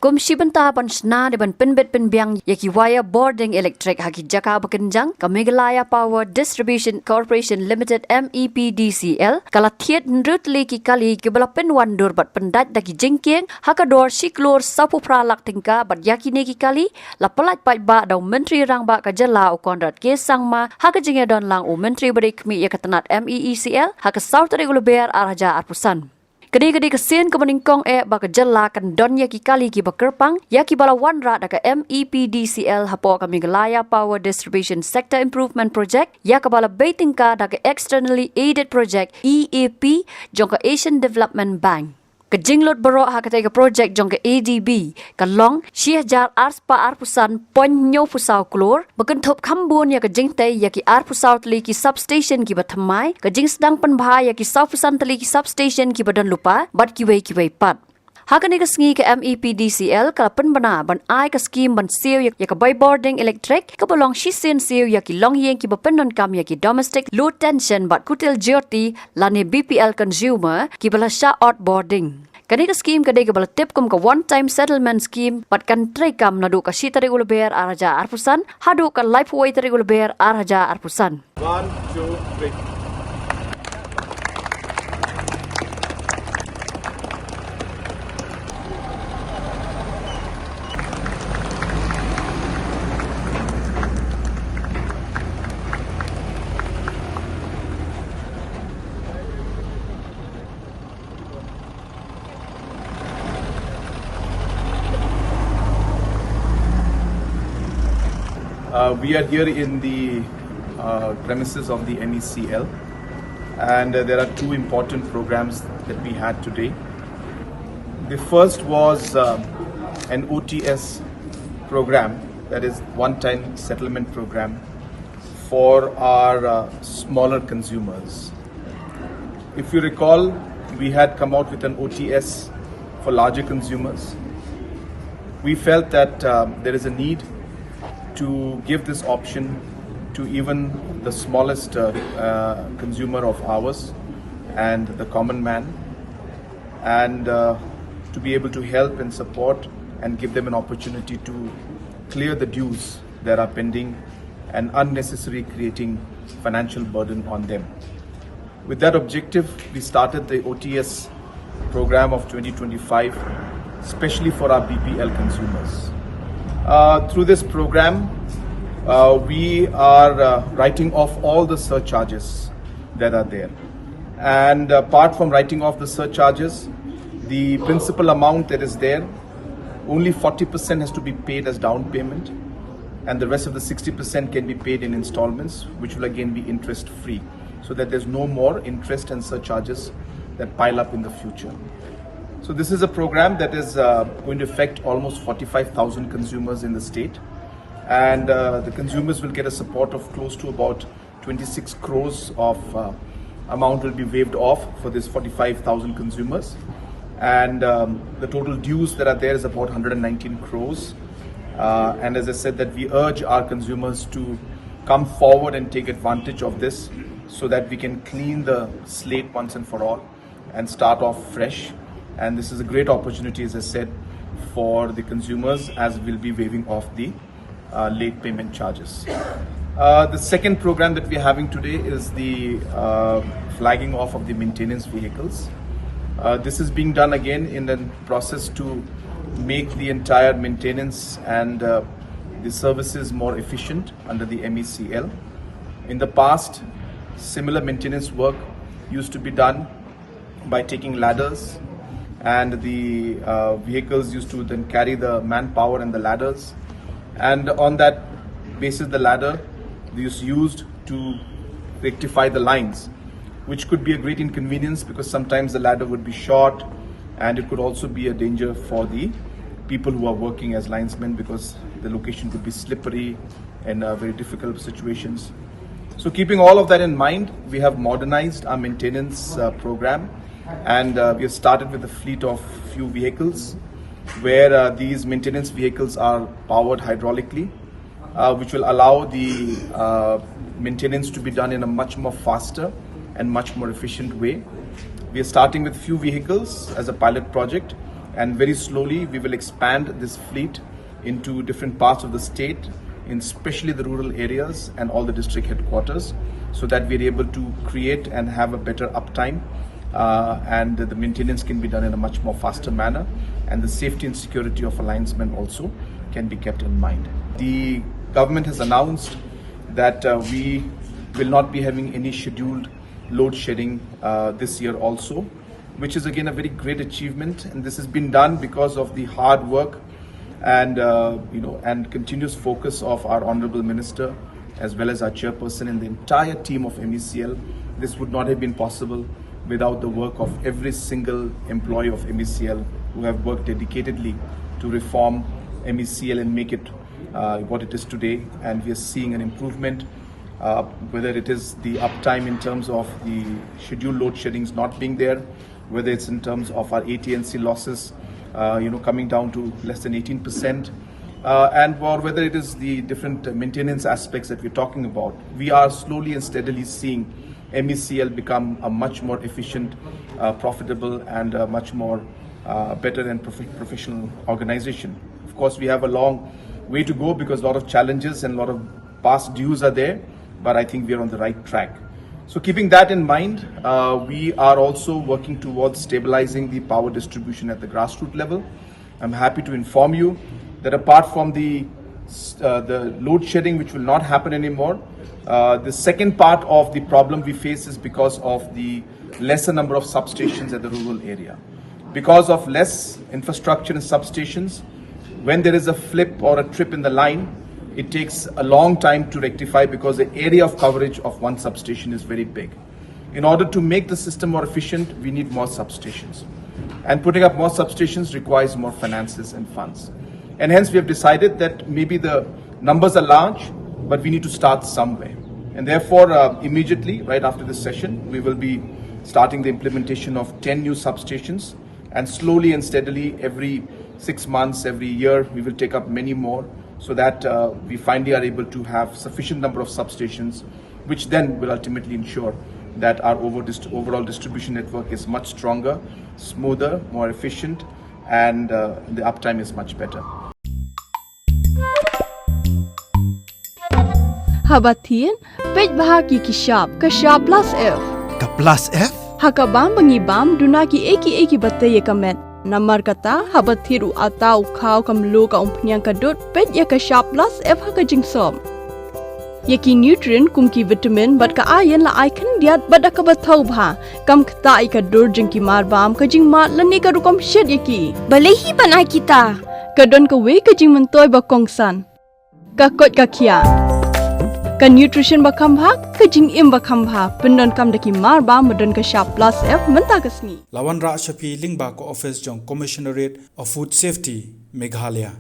Kum shibanta ban Shna de ban Pyndait penbiang yaki wire boarding Elektrik haki jaka bakenjang ka Meghalaya Power Distribution Corporation Limited Mepdcl kala Thied nrutli ki kali ki bala penwan dur bat Pyndait daki Jingkieng hakador Klur sapu pralak tingka bat yaki ne ki kali la palat pai ba daw menteri rang ba ka jala u konrat ke sangma haka jinge don lang u menteri berik mi yakatanat Mepdcl haka South Regular arhaja arpusan. Kedi-kedi kesin kemeningkong baka jela kan don yaki kali ki bakerpang yaki bala wanra daka Mepdcl hapo ka Meghalaya Power Distribution Sector Improvement Project yaka bala baitingka daka Externally Aided Project EAP jongka Asian Development Bank. Kejinglot baro hakatay ka project jong ka ADB kalong sihajar arspa arpusan ponyo pusau Klur bakentop kambun ya kejingtay yaki arpusau tali ki substation ki bathamai kejing sedang penbha yaki saupusan tali ki substation ki badan lupa bat kiwei pat. Hakani ka sngi ka Mepdcl ka penbana ban ai ka scheme ban siu ya ka by boarding Elektrik ka bolong shisin siu yaki long yeng ki bapenon kam yaki domestic low tension bat kutil jyoti lani BPL consumer ki bala sha outboarding. Kani ka scheme kadai ka bala tip kum ka one time settlement scheme bat kan tray kam nadu ka shitari ulber araja arpusan hadu ka life way tari ulber araja arpusan. 1 2 3 We are here in the premises of the Mepdcl, and there are two important programs that we had today. The first was an OTS program, that is one-time settlement program for our smaller consumers. If you recall, we had come out with an OTS for larger consumers. We felt that there is a need to give this option to even the smallest consumer of ours and the common man, and to be able to help and support and give them an opportunity to clear the dues that are pending and unnecessary creating financial burden on them. With that objective, we started the OTS program of 2025, especially for our BPL consumers. Through this program, we are writing off all the surcharges that are there. And apart from writing off the surcharges, the principal amount that is there, only 40% has to be paid as down payment, and the rest of the 60% can be paid in installments, which will again be interest free, so that there's no more interest and surcharges that pile up in the future. So this is a program that is going to affect almost 45,000 consumers in the state, and the consumers will get a support of close to about 26 crores of amount will be waived off for this 45,000 consumers, and the total dues that are there is about 119 crores. And as I said, that we urge our consumers to come forward and take advantage of this so that we can clean the slate once and for all and start off fresh. And this is a great opportunity, as I said, for the consumers, as we'll be waiving off the late payment charges. The second program that we're having today is the flagging off of the maintenance vehicles. This is being done again in the process to make the entire maintenance and the services more efficient under the Mepdcl. In the past, similar maintenance work used to be done by taking ladders, and the vehicles used to then carry the manpower and the ladders, and on that basis the ladder is used to rectify the lines, which could be a great inconvenience because sometimes the ladder would be short, and it could also be a danger for the people who are working as linesmen because the location could be slippery and very difficult situations. So keeping all of that in mind, we have modernized our maintenance program, and we have started with a fleet of few vehicles where these maintenance vehicles are powered hydraulically, which will allow the maintenance to be done in a much more faster and much more efficient way. We are starting with few vehicles as a pilot project, and very slowly we will expand this fleet into different parts of the state, in especially the rural areas and all the district headquarters, so that we're able to create and have a better uptime, and the maintenance can be done in a much more faster manner, and the safety and security of our linesmen also can be kept in mind. The government has announced that we will not be having any scheduled load shedding this year also, which is again a very great achievement, and this has been done because of the hard work and and continuous focus of our Honourable Minister as well as our chairperson and the entire team of MECL. This would not have been possible without the work of every single employee of MECL who have worked dedicatedly to reform MECL and make it what it is today. And we are seeing an improvement, whether it is the uptime in terms of the scheduled load sheddings not being there, whether it's in terms of our AT&C losses coming down to less than 18%, or whether it is the different maintenance aspects that we're talking about. We are slowly and steadily seeing MECL become a much more efficient, profitable and much more better and professional organization. Of course, we have a long way to go because a lot of challenges and a lot of past dues are there, but I think we are on the right track. So keeping that in mind, we are also working towards stabilizing the power distribution at the grassroots level. I'm happy to inform you that apart from the load shedding, which will not happen anymore, the second part of the problem we face is because of the lesser number of substations at the rural area. Because of less infrastructure and substations, when there is a flip or a trip in the line, it takes a long time to rectify because the area of coverage of one substation is very big. In order to make the system more efficient, we need more substations. And putting up more substations requires more finances and funds. And hence we have decided that maybe the numbers are large, but we need to start somewhere. And therefore, immediately, right after this session, we will be starting the implementation of 10 new substations. And slowly and steadily, every 6 months, every year, we will take up many more, so that we finally are able to have sufficient number of substations, which then will ultimately ensure that our overall distribution network is much stronger, smoother, more efficient, and the uptime is much better. Habatin, pej bahagi kishab plus F. Ka plus F? Hakabam bangibam dunaki eki batay kamet. Namar kata habathiru atau kau kamlu ka umpnyang kadut pet ya ka sharp plus F haka jingsom. Yaki nutrient kumki vitamin bat ka iron la icon diat bat ka bathau bha kam kata ai ka dur jingki marbam ka jing mat lani ka rukom shed yaki. Balehi banai kita. Kadon ka we ka jing mentoy ba kongsan. Ka kot ka kia. Ka nutrition ba kambha ka jing im ba kambha pendon kam daki marba medon ka sharp plus F menta kasni. Lawan Ra Shafi Lingba ko office jong Commissionerate of Food Safety Meghalaya.